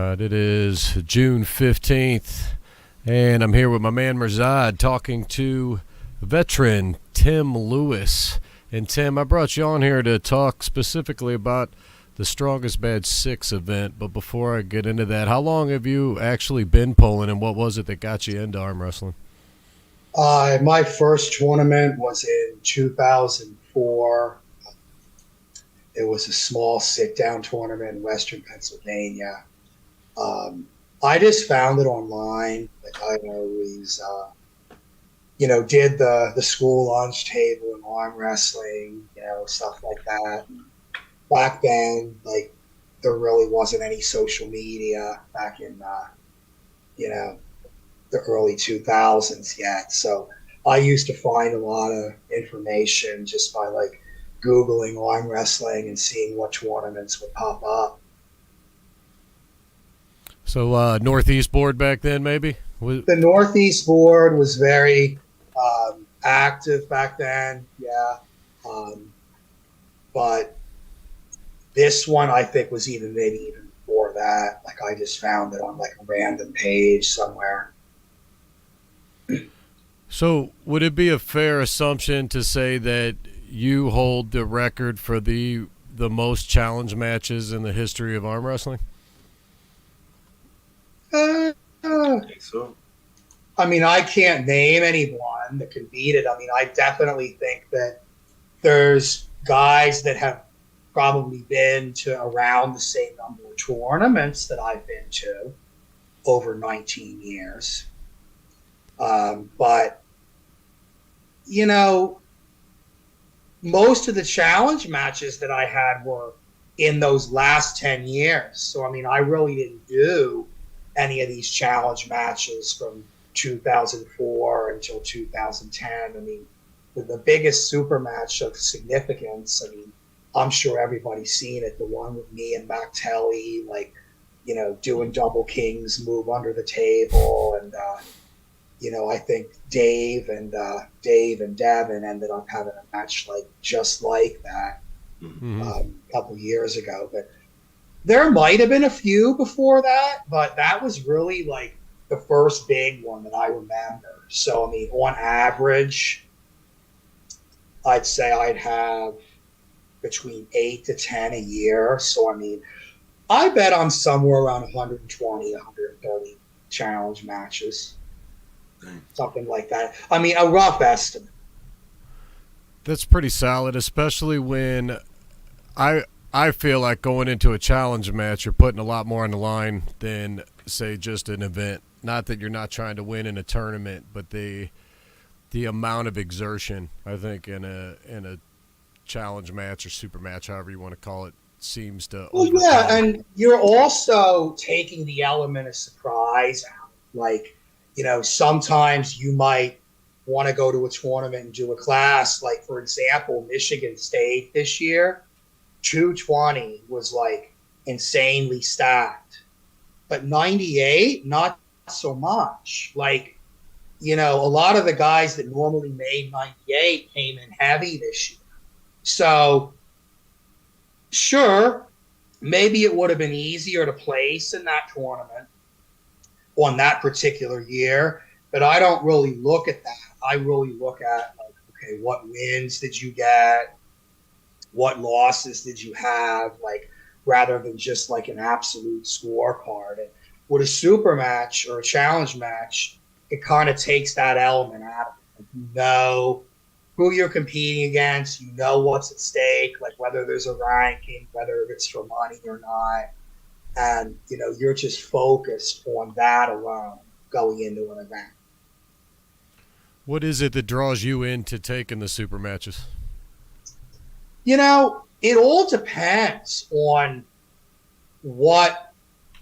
right, it is June 15th, and I'm here with my man Merzad talking to veteran Tim Lewis. And Tim, I brought you on here to talk specifically about the Strongest Bagde VI event, but before I get into that, how long have you actually been pulling, and what was it that got you into arm wrestling? My first tournament was in 2004. It was a small sit-down tournament in Western Pennsylvania. I just found it online. Like I always, did the school lunch table and arm wrestling, stuff like that. Back then, like there really wasn't any social media back in, the early 2000s yet. So I used to find a lot of information just by like Googling arm wrestling and seeing what tournaments would pop up. So Northeast board back then, maybe? The Northeast board was very active back then, yeah. But this one, I think, was maybe even before that. Like I just found it on like a random page somewhere. So would it be a fair assumption to say that you hold the record for the most challenge matches in the history of arm wrestling? I think so. I mean, I can't name anyone that can beat it. I mean, I definitely think that there's guys that have probably been to around the same number of tournaments that I've been to over 19 years. But, most of the challenge matches that I had were in those last 10 years. So, I mean, I really didn't do any of these challenge matches from 2004 until 2010. I mean, the biggest super match of significance, I mean, I'm sure everybody's seen it, the one with me and Mac Telly, like, doing double kings, move under the table, and I think Dave and Devin ended up having a match like just like that a couple years ago. But there might have been a few before that, but that was really like the first big one that I remember. So I mean, on average, I'd say I'd have between 8 to 10 a year. So I mean, I bet I'm somewhere around 120, 130 challenge matches. Something like that. I mean, a rough estimate. That's pretty solid, especially when I feel like going into a challenge match, you're putting a lot more on the line than, say, just an event. Not that you're not trying to win in a tournament, but the amount of exertion, I think, in a challenge match or super match, however you want to call it, seems to. Well, yeah, and you're also taking the element of surprise out. Like, sometimes you might want to go to a tournament and do a class. Like, for example, Michigan State this year, 220 was like insanely stacked. But 98, not so much. Like, a lot of the guys that normally made 98 came in heavy this year. So, sure, maybe it would have been easier to place in that tournament on that particular year, but I don't really look at that. I really look at, like, okay, what wins did you get? What losses did you have? Like, rather than just like an absolute scorecard. And with a super match or a challenge match, it kind of takes that element out of it. You know who you're competing against, you know what's at stake, like whether there's a ranking, whether it's for money or not. And, you're just focused on that alone going into an event. What is it that draws you into taking the super matches? It all depends on what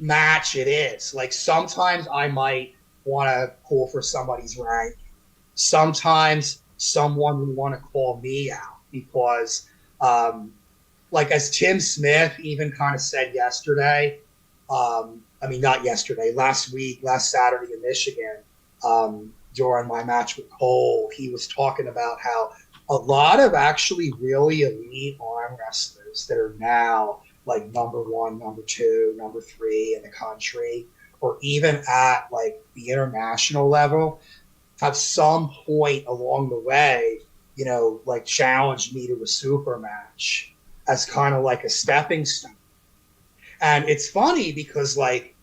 match it is. Like sometimes I might want to pull for somebody's rank. Sometimes someone would want to call me out because, like as Tim Smith even kind of said yesterday, not yesterday, last Saturday in Michigan, during my match with Cole, he was talking about how a lot of actually really elite arm wrestlers that are now like number one, number two, number three in the country, or even at like the international level, at some point along the way, like challenged me to a super match as kind of like a stepping stone. And it's funny because like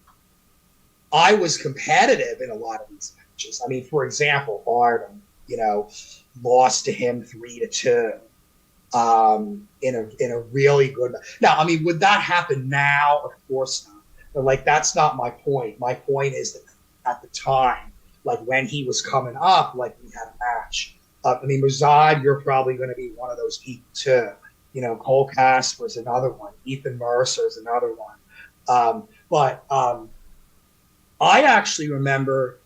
I was competitive in a lot of these matches. I mean, for example, Barnum, lost to him 3-2 in a really good. Now, I mean, would that happen now? Of course not. But like, that's not my point. My point is that at the time, like when he was coming up, like we had a match. I mean, Razad, you're probably going to be one of those people too. Cole Casper's another one. Ethan Mercer's another one. But I actually remember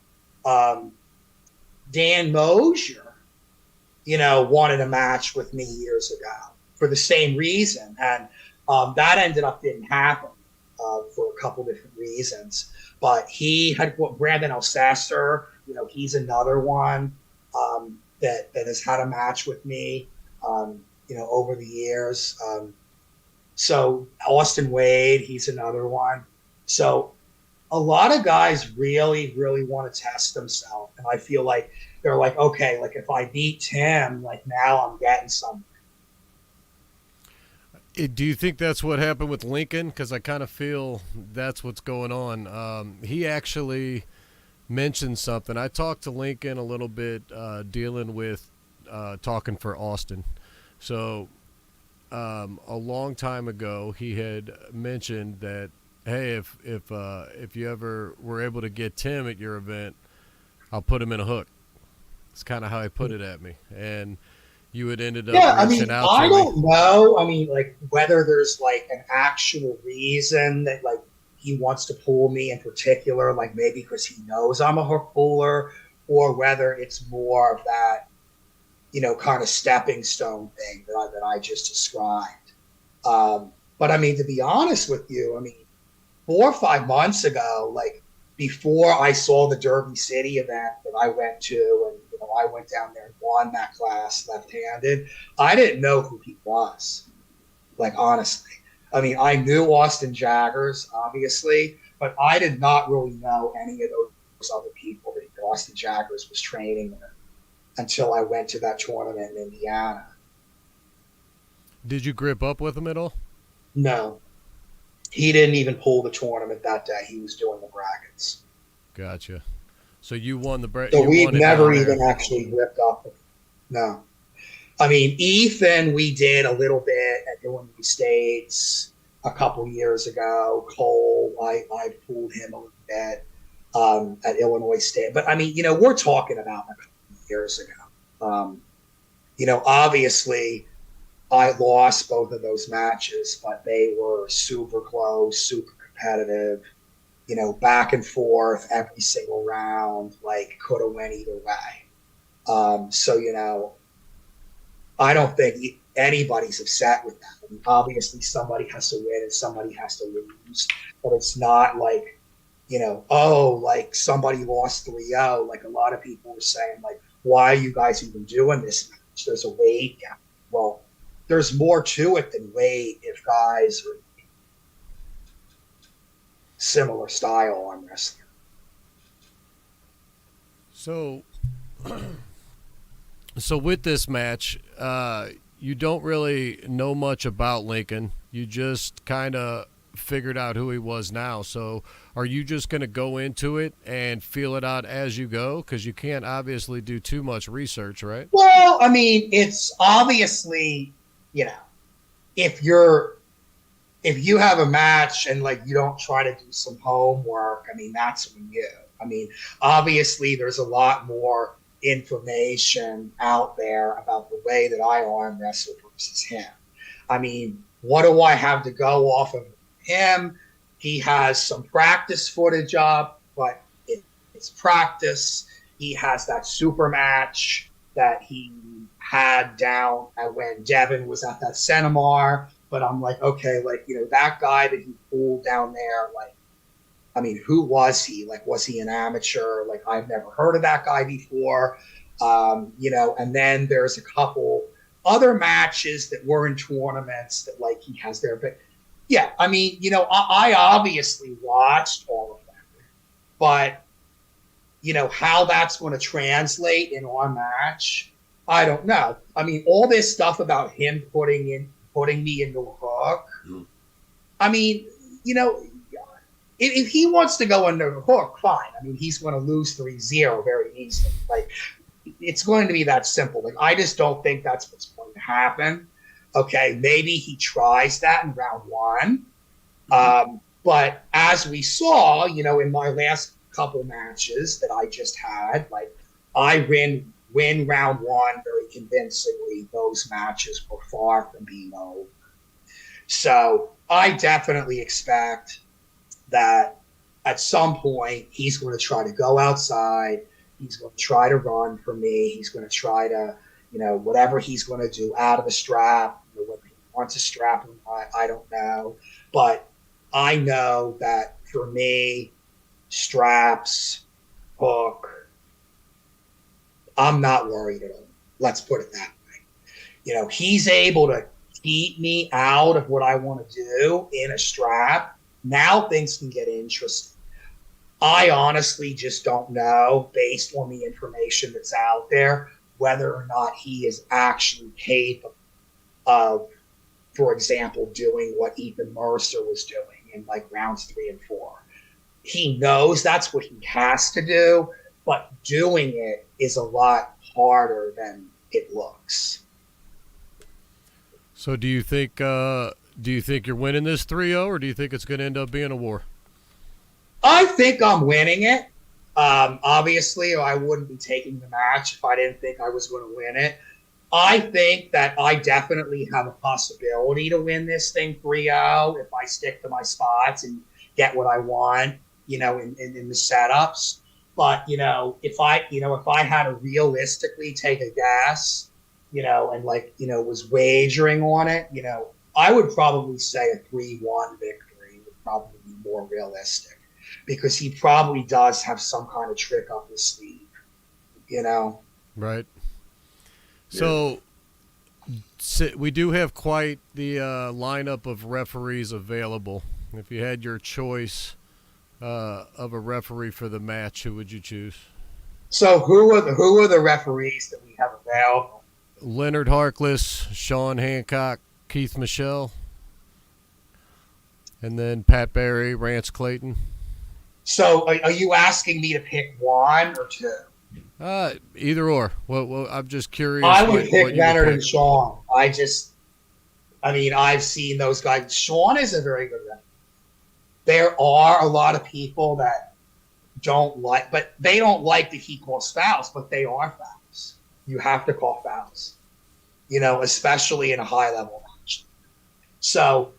Dan Mosier, wanted a match with me years ago for the same reason. And that ended up didn't happen for a couple different reasons. But he had Brandon Alcester, he's another one that has had a match with me, over the years. So Austin Wade, he's another one. So a lot of guys really, really want to test themselves. And I feel like they're like, okay, like if I beat Tim, like now I'm getting something. Do you think that's what happened with Lincoln? Because I kind of feel that's what's going on. He actually mentioned something. I talked to Lincoln a little bit, dealing with talking for Austin. So a long time ago, he had mentioned that, hey, if you ever were able to get Tim at your event, I'll put him in a hook. It's kind of how he put it at me, and you had ended up reaching out to me. I don't know. I mean, like whether there's like an actual reason that like he wants to pull me in particular, like maybe because he knows I'm a hook puller, or whether it's more of that, kind of stepping stone thing that I just described. But I mean, to be honest with you, I mean, 4 or 5 months ago, like before I saw the Derby City event that I went to, and I went down there and won that class left-handed, I didn't know who he was. Like honestly, I mean, I knew Austin Jaggers obviously, but I did not really know any of those other people that Austin Jaggers was training with until I went to that tournament in Indiana. Did you grip up with him at all? No. He didn't even pull the tournament that day. He was doing the brackets. Gotcha. So you won the bracket. So we've never even actually ripped up. No. I mean, Ethan, we did a little bit at Illinois States a couple years ago. Cole, I pulled him a little bit at Illinois State. But I mean, we're talking about a couple of years ago. Obviously, I lost both of those matches, but they were super close, super competitive, back and forth every single round, like could have went either way. So, I don't think anybody's upset with that. I mean, obviously, somebody has to win and somebody has to lose, but it's not like, like somebody lost 3-0. Like a lot of people were saying, like, why are you guys even doing this match? There's a weight gap. Well, there's more to it than weight if guys are similar style arm wrestling. So with this match, you don't really know much about Lincoln. You just kind of figured out who he was now. So are you just going to go into it and feel it out as you go? Because you can't obviously do too much research, right? Well, I mean, it's obviously, if you have a match and like you don't try to do some homework, I mean, that's on you. I mean, obviously there's a lot more information out there about the way that I arm wrestle versus him. I mean, what do I have to go off of him? He has some practice footage up, but it's practice. He has that super match that he had down at when Devin was at that Centimar. But I'm like, okay, like, that guy that he pulled down there, like, I mean, who was he? Like, was he an amateur? Like, I've never heard of that guy before. And then there's a couple other matches that were in tournaments that, like, he has there. But Yeah, I mean, I obviously watched all of them, but how that's going to translate in our match, I don't know. I mean, all this stuff about him putting me into a hook. Mhm. I mean, if he wants to go under the hook, fine. I mean, he's going to lose 3-0 very easily. Like, it's going to be that simple. Like, I just don't think that's what's going to happen. Okay, maybe he tries that in round one. But as we saw, in my last couple matches that I just had, like, I win round one very convincingly. Those matches were far from being over. So I definitely expect that at some point he's going to try to go outside. He's going to try to run for me. He's going to try to, whatever he's going to do out of the strap. Whether he wants a strap or not, I don't know. But I know that for me, straps, hook, I'm not worried at all. Let's put it that way. He's able to keep me out of what I want to do in a strap. Now things can get interesting. I honestly just don't know, based on the information that's out there, whether or not he is actually capable of, for example, doing what Ethan Mercer was doing in like rounds 3 and 4. He knows that's what he has to do, but doing it is a lot harder than it looks. So do you think you're winning this 3-0, or do you think it's going to end up being a war? I think I'm winning it. Obviously, I wouldn't be taking the match if I didn't think I was going to win it. I think that I definitely have a possibility to win this thing 3-0 if I stick to my spots and get what I want, in the setups. But, if I had to realistically take a guess, and was wagering on it, I would probably say a 3-1 victory would probably be more realistic, because he probably does have some kind of trick up his sleeve, Right. So we do have quite the lineup of referees available. If you had your choice of a referee for the match, who would you choose? So who are the referees that we have available? Leonard Harkless, Sean Hancock, Keith Michelle, and then Pat Barry, Rance Clayton. So are you asking me to pick one or two? Either or. Well, I'm just curious. I would pick Leonard and Sean. I've seen those guys. Sean is a very good referee. There are a lot of people that don't like that he calls fouls, but they are fouls. You have to call fouls, especially in a high level match. So,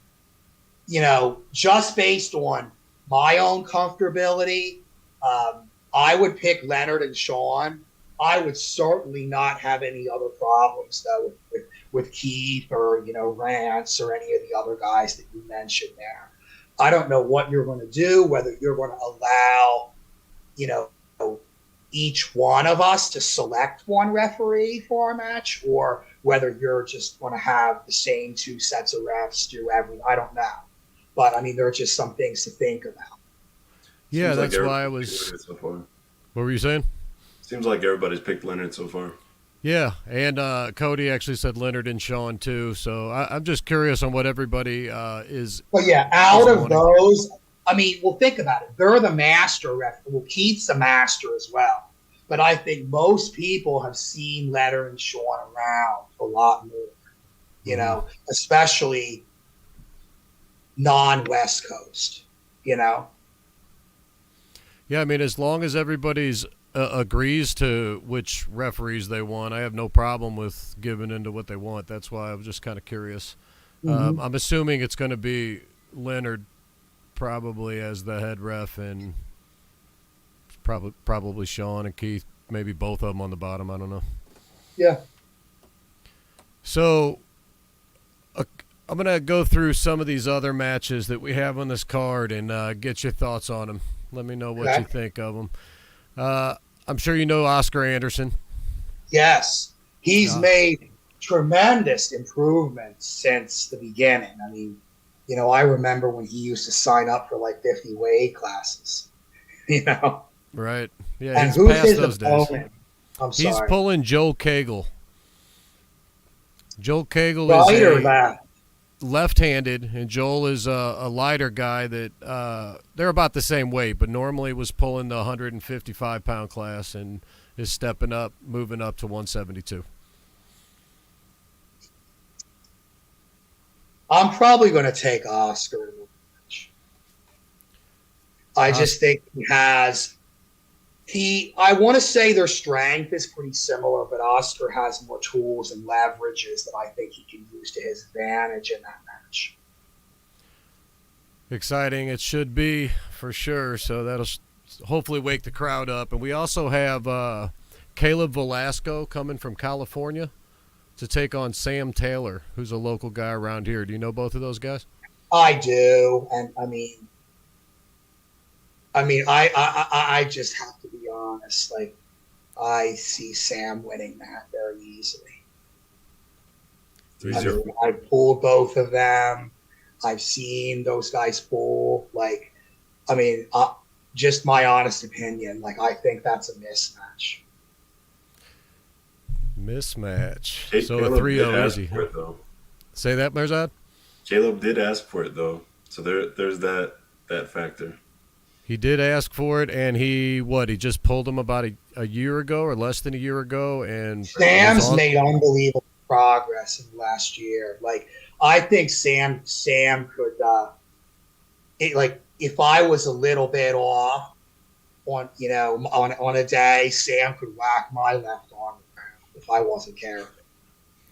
just based on my own comfortability, I would pick Leonard and Sean. I would certainly not have any other problems though with Keith or Rance or any of the other guys that you mentioned there. I don't know what you're going to do, whether you're going to allow each one of us to select one referee for our match, or whether you're just going to have the same two sets of refs do everything. I don't know, but there are just some things to think about. Yeah, that's why I was. So far. What were you saying? Seems like everybody's picked Leonard so far. Yeah, and Cody actually said Leonard and Sean too. So I'm just curious on what everybody is. But yeah, out of those, think about it. They're the master ref. Well, Keith's a master as well. But I think most people have seen Leonard and Sean around a lot more, especially non-West Coast, Yeah, as long as everybody's agrees to which referees they want, I have no problem with giving into what they want. That's why I was just kind of curious. Mm-hmm. I'm assuming it's going to be Leonard probably as the head ref, and probably Sean and Keith, maybe both of them on the bottom. I don't know. Yeah. So I'm going to go through some of these other matches that we have on this card and get your thoughts on them. Let me know what you think of them. I'm sure you know Oscar Anderson. Yes. He's made tremendous improvements since the beginning. I remember when he used to sign up for like 50 weight classes, you know. Right. Yeah, And he's who's past his those days. opponent? I'm He's sorry. pulling Joe Cagle. Joel Cagle is Right or a that? left-handed, and Joel is a lighter guy that they're about the same weight, but normally was pulling the 155-pound class and is stepping up, moving up to 172. I'm probably going to take Oscar in the match. I just think I want to say their strength is pretty similar, but Oscar has more tools and leverages that I think he can use to his advantage in that match. Exciting it should be, for sure, so that'll hopefully wake the crowd up. And we also have Caleb Velasco coming from California to take on Sam Taylor, who's a local guy around here. Do you know both of those guys? I do, and I just have to be honest. Like, I see Sam winning that very easily. 3-0. I pulled both of them. I've seen those guys pull. Like, just my honest opinion. Like, I think that's a mismatch. Mismatch. So Caleb a 3-0 did ask easy. for it, though. Say that, Merzad? Caleb did ask for it, though. So there's that factor. He did ask for it, and he just pulled him about a year ago or less than a year ago. And Sam's made unbelievable progress in the last year. Like, I think Sam could, if I was a little bit off on a day, Sam could whack my left arm around if I wasn't careful.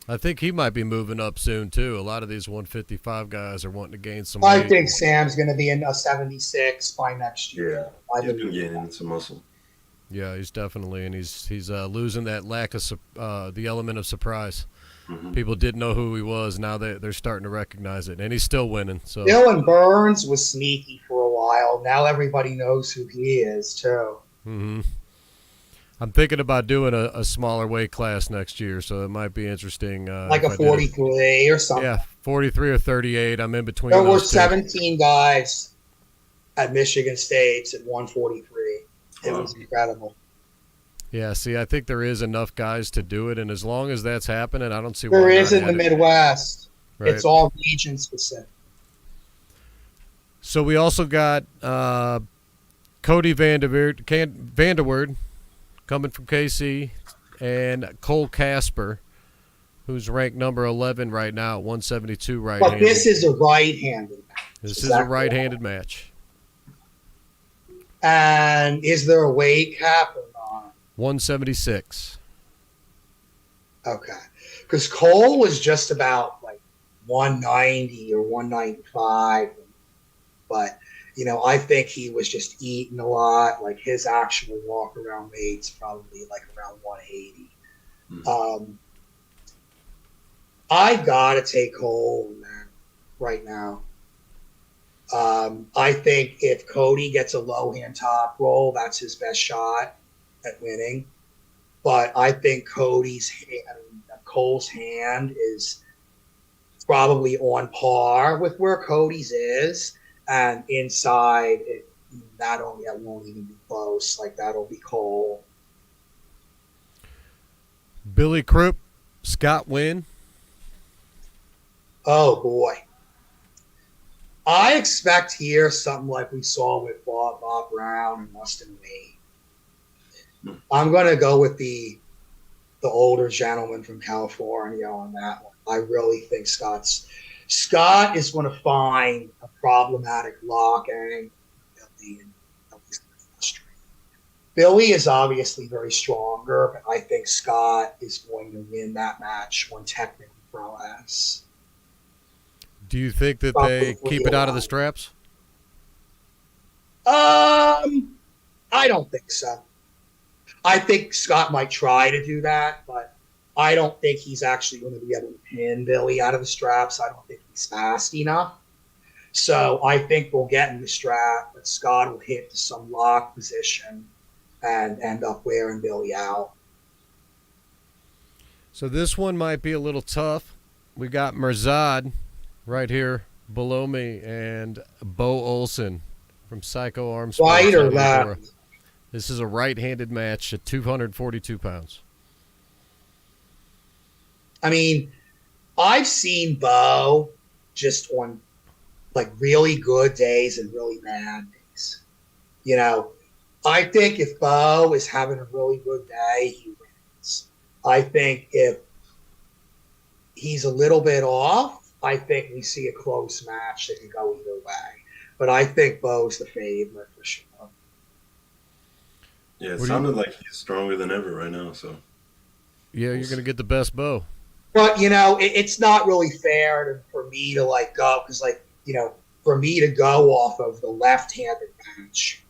I think he might be moving up soon, too. A lot of these 155 guys are wanting to gain some weight. I think Sam's going to be in a 76 by next year. Yeah, he's been gaining some muscle. Yeah, he's definitely, and he's losing that lack of the element of surprise. Mm-hmm. People didn't know who he was. Now they're starting to recognize it, and he's still winning. So Dylan Burns was sneaky for a while. Now everybody knows who he is, too. Mm-hmm. I'm thinking about doing a smaller weight class next year, so it might be interesting. Like a 43 or something. Yeah, 43 or 38. I'm in between. There were those 17 guys at Michigan State at 143. It was incredible. Yeah, see, I think there is enough guys to do it, and as long as that's happening, I don't see why. There is not in the Midwest. Right. It's all region specific. So we also got Cody Vanderwoerd coming from KC, and Cole Casper, who's ranked number 11 right now at 172 right-handed. But this is a right-handed match. This is a right-handed match. And is there a weight cap or not? 176. Okay. Because Cole was just about like 190 or 195. But, I think he was just eating a lot. Like, his actual walk-around weight's probably like around 180. Mm-hmm. I got to take Cole in that right now. I think if Cody gets a low-hand top roll, that's his best shot at winning. But I think Cole's hand is probably on par with where Cody's is. And inside, that won't even be close. Like, that'll be Cole. Billy Krupp, Scott Wynn. Oh, boy. I expect here something like we saw with Bob Brown and Mustin Lee. I'm going to go with the older gentleman from California on that one. I really think Scott is going to find a problematic lock angle. Billy is obviously very stronger, but I think Scott is going to win that match on technical prowess. Do you think that they keep it out of the straps? I don't think so. I think Scott might try to do that, but I don't think he's actually going to be able to pin Billy out of the straps. I don't think he's fast enough. So I think we'll get in the strap, but Scott will hit to some lock position and end up wearing Billy out. So this one might be a little tough. We got Merzad right here below me, and Bo Olson from Psycho Arm Right Sports or out of left? Eudora. This is a right-handed match at 242 pounds. I mean, I've seen Bo just on like really good days and really bad days. You know, I think if Bo is having a really good day, he wins. I think if he's a little bit off, I think we see a close match that can go either way. But I think Bo's the favorite for sure. Yeah, it What do you? sounded like he's stronger than ever right now. So Yeah, we'll you're going see. to get the best Bo. But it's not really fair for me to like go because for me to go off of the left-handed match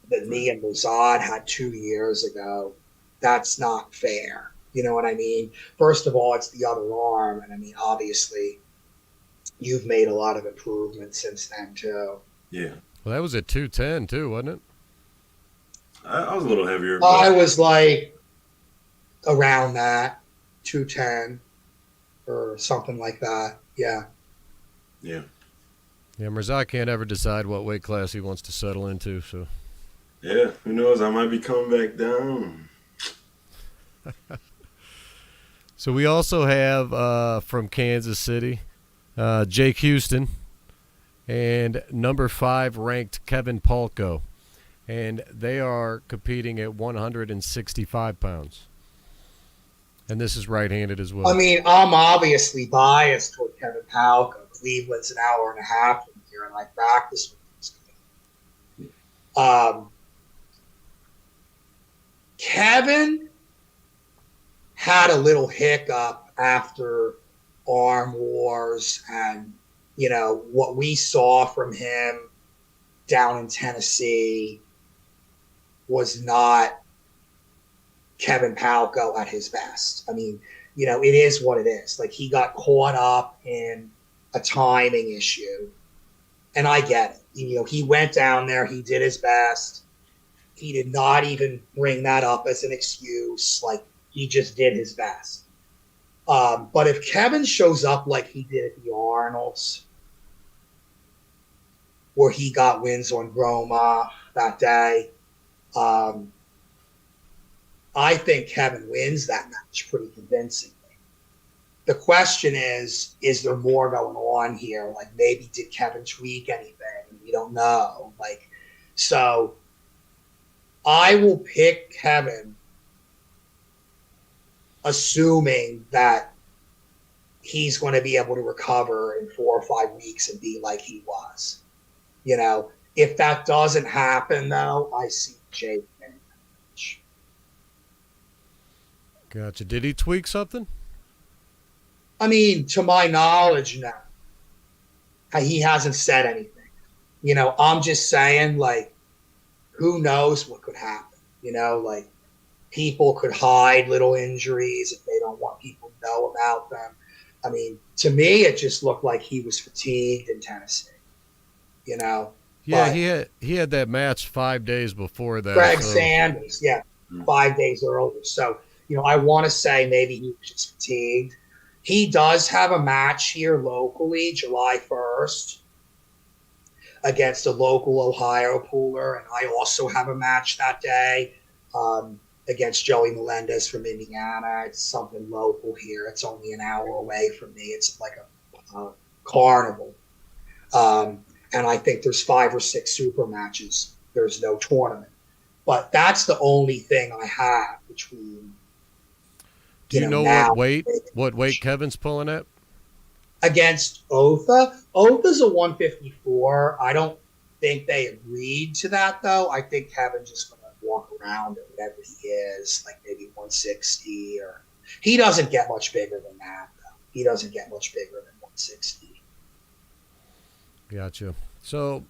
that Right. me and Lazard had 2 years ago, that's not fair. You know what I mean? First of all, it's the other arm, and I mean obviously you've made a lot of improvements since then too. Yeah, Well, that was at 210 too, wasn't it? I was a little heavier, I but was like around that 210 or something like that. Yeah. yeah, Yeah, Mirzai can't ever decide what weight class he wants to settle into. So, yeah. Who knows? I might be coming back down. so we also have from Kansas City, Jake Houston, and number 5 ranked Kevin Palko, and they are competing at 165 pounds. And this is right-handed as I well. mean, I'm obviously biased toward Kevin Palka. Cleveland's an hour and a half from here, and I practice with this guy. Kevin had a little hiccup after Arm Wars, and what we saw from him down in Tennessee was not Kevin Palko at his best. I mean, it is what it is. Like he got caught up in a timing issue, and I get it. He went down there, he did his best. He did not even bring that up as an excuse. Like he just did his best. But if Kevin shows up like he did at the Arnolds, where he got wins on Roma that day, I think Kevin wins that match pretty convincingly. The question is there more going on here? Like maybe did Kevin tweak anything? We don't know. So I will pick Kevin, assuming that he's going to be able to recover in 4 or 5 weeks and be like he was. If that doesn't happen, though, I see Jake winning that match. Gotcha. Did he tweak something? I mean, to my knowledge, no. He hasn't said anything. I'm just saying, like, who knows what could happen? People could hide little injuries if they don't want people to know about them. I mean, to me, it just looked like he was fatigued in Tennessee. Yeah, But he had that match 5 days before that. Greg So Sanders, yeah, 5 days earlier. So, I want to say maybe he was just fatigued. He does have a match here locally, July 1st, against a local Ohio pooler. And I also have a match that day against Joey Melendez from Indiana. It's something local here. It's only an hour away from me. It's like a carnival. And I think there's 5 or 6 super matches. There's no tournament. But that's the only thing I have between do you know now what weight Kevin's pulling at? against Otha. Otha's a 154. I don't think they agreed to that, though. I think Kevin's just going to walk around at whatever he is, like maybe 160. Or he doesn't get much bigger than that, though. He doesn't get much bigger than 160. Gotcha. So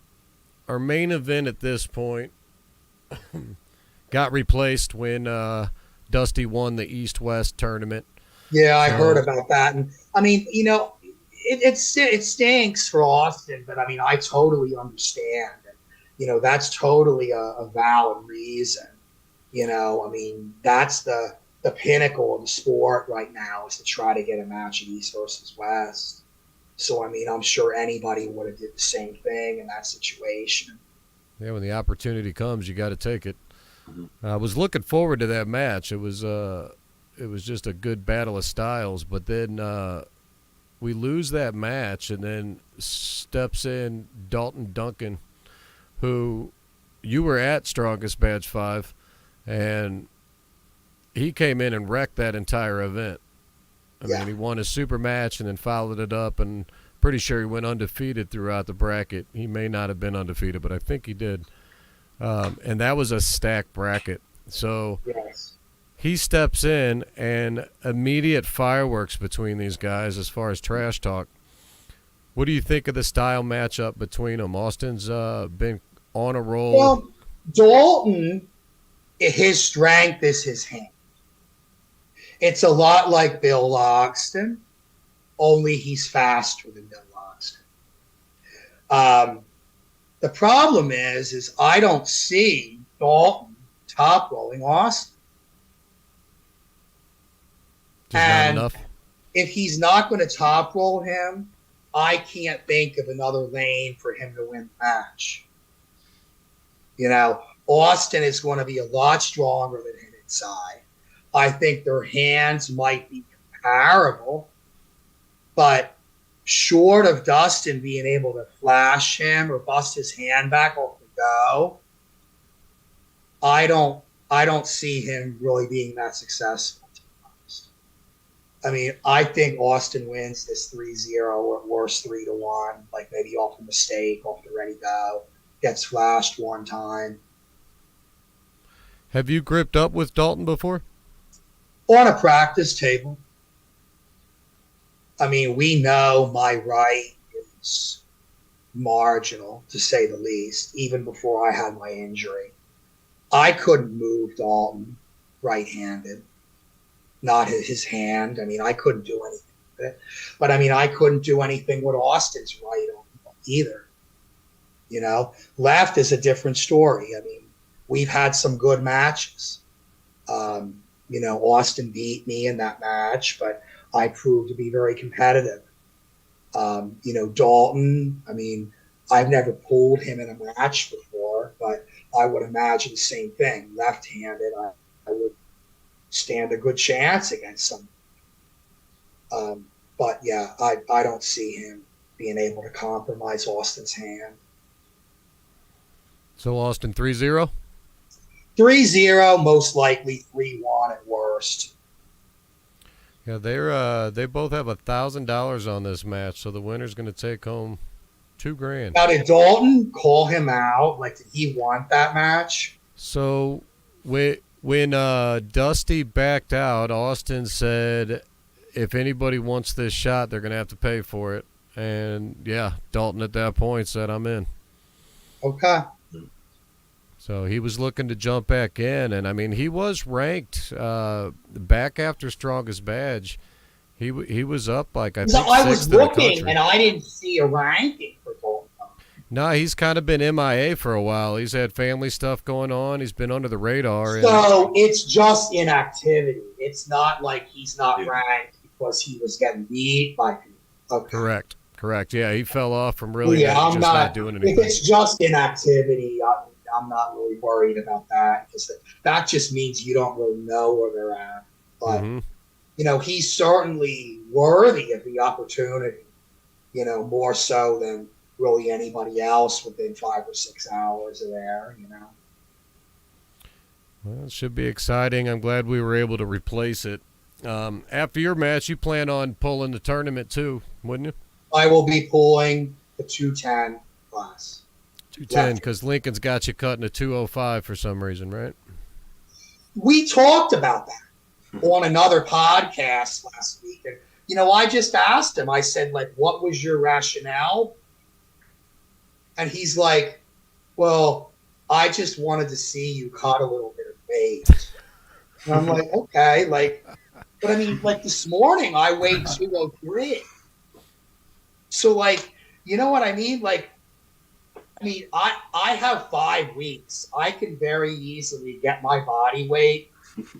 our main event at this point got replaced when Dusty won the East-West tournament. Yeah, I So heard about that. And I mean, it stinks for Austin, but I mean, I totally understand. And, that's totally a valid reason. I mean, that's the pinnacle of the sport right now is to try to get a match of East versus West. So, I mean, I'm sure anybody would have did the same thing in that situation. Yeah, when the opportunity comes, you got to take it. Mhm. I was looking forward to that match. It was just a good battle of styles. But then we lose that match, and then steps in Dalton Duncan, who you were at Strongest Badge 5, and he came in and wrecked that entire event. I mean, he won a super match and then followed it up, and pretty sure he went undefeated throughout the bracket. He may not have been undefeated, but I think he did. And that was a stacked bracket. So Yes. he steps in, and immediate fireworks between these guys as far as trash talk. What do you think of the style matchup between them? Austin's been on a roll. Well, Dalton, his strength is his hand. It's a lot like Bill Loxton, only he's faster than Bill Loxton. The problem is I don't see Dalton top rolling Austin. Just not enough. If he's not going to top roll him, I can't think of another lane for him to win the match. You know, Austin is going to be a lot stronger than him inside. I think their hands might be comparable, but short of Dustin being able to flash him or bust his hand back off the go, I don't see him really being that successful. I mean, I think Austin wins this 3-0 or at worst 3-1, like maybe off a mistake, off the ready go, gets flashed one time. Have you gripped up with Dalton before? On a practice table. I mean, we know my right is marginal, to say the least, even before I had my injury. I couldn't move Dalton right-handed, not his hand. I mean, I couldn't do anything with it. But, I mean, I couldn't do anything with Austin's right arm either. You know, left is a different story. I mean, we've had some good matches. You know, Austin beat me in that match, but I proved to be very competitive. You know, Dalton, I mean, I've never pulled him in a match before, but I would imagine the same thing. Left-handed, I would stand a good chance against him. But, yeah, I don't see him being able to compromise Austin's hand. So Austin 3-0? 3-0, most likely 3-1 at worst. Yeah, they both have $1,000 on this match, so the winner's going to take home $2,000. Now, did Dalton call him out? Like, did he want that match? So when Dusty backed out, Austin said, if anybody wants this shot, they're going to have to pay for it. And, yeah, Dalton at that point said, I'm in. Okay. So he was looking to jump back in, and I mean he was ranked back after Strongest Badge. He was up like I think I was sixth in the looking country. and I didn't see a ranking for Dalton. No, he's kind of been MIA for a while. He's had family stuff going on. He's been under the radar. So it's just inactivity. It's not like he's not ranked because he was getting beat by people. Okay. Correct. Yeah, he fell off from really I'm not doing anything. If it's just inactivity, I'm not really worried about that because that just means you don't really know where they're at. But, you know, he's certainly worthy of the opportunity, you know, more so than really anybody else within 5 or 6 hours of there, you know. Well, it should be exciting. I'm glad we were able to replace it. After your match, you plan on pulling the tournament too, wouldn't you? I will be pulling the 210 class. 210, because Lincoln's got you cutting a 205 for some reason, right? We talked about that on another podcast last week. And, you know, I just asked him, I said, like, what was your rationale? And he's like, well, I just wanted to see you cut a little bit of weight. And I'm like, okay, like, but I mean, like this morning I weighed 203. So, like, you know what I mean? Like, I mean, I have 5 weeks. I can very easily get my body weight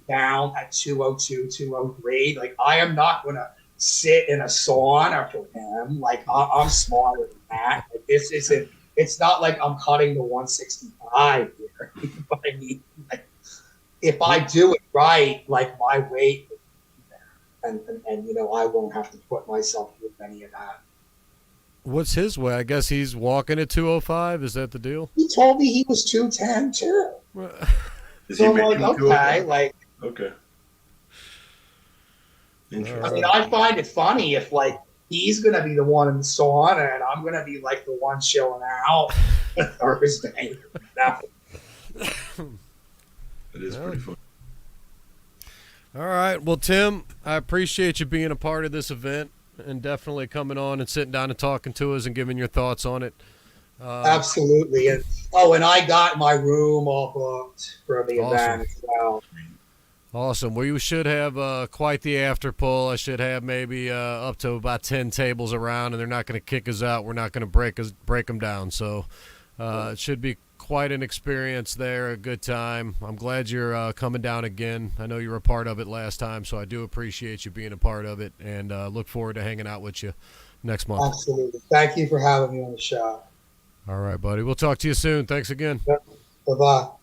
down at 202, 203. Like, I am not going to sit in a sauna for him. Like I'm smarter than that. Like, this isn't. It's not like I'm cutting the 165 here. But I mean, like, if I do it right, like my weight will be there, and I won't have to put myself through any of that. What's his way? I guess he's walking at 205. Is that the deal? He told me he was 210 too. Is So he I'm like, making okay, like. Okay. Interesting. I mean, I find it funny if like he's gonna be the one in the sauna and I'm gonna be like the one chilling out Thursday. It is pretty fun. All right. Well, Tim, I appreciate you being a part of this event and definitely coming on and sitting down and talking to us and giving your thoughts on it. Absolutely. And I got my room all booked for the event as well. Awesome. Well, you should have quite the after pull. I should have maybe up to about 10 tables around, and they're not going to kick us out. We're not going to break them down. So it should be quite an experience there, a good time. I'm glad you're coming down again. I know you were a part of it last time, so I do appreciate you being a part of it, and look forward to hanging out with you next month. Absolutely. Thank you for having me on the show. All right, buddy. We'll talk to you soon. Thanks again. Bye-bye.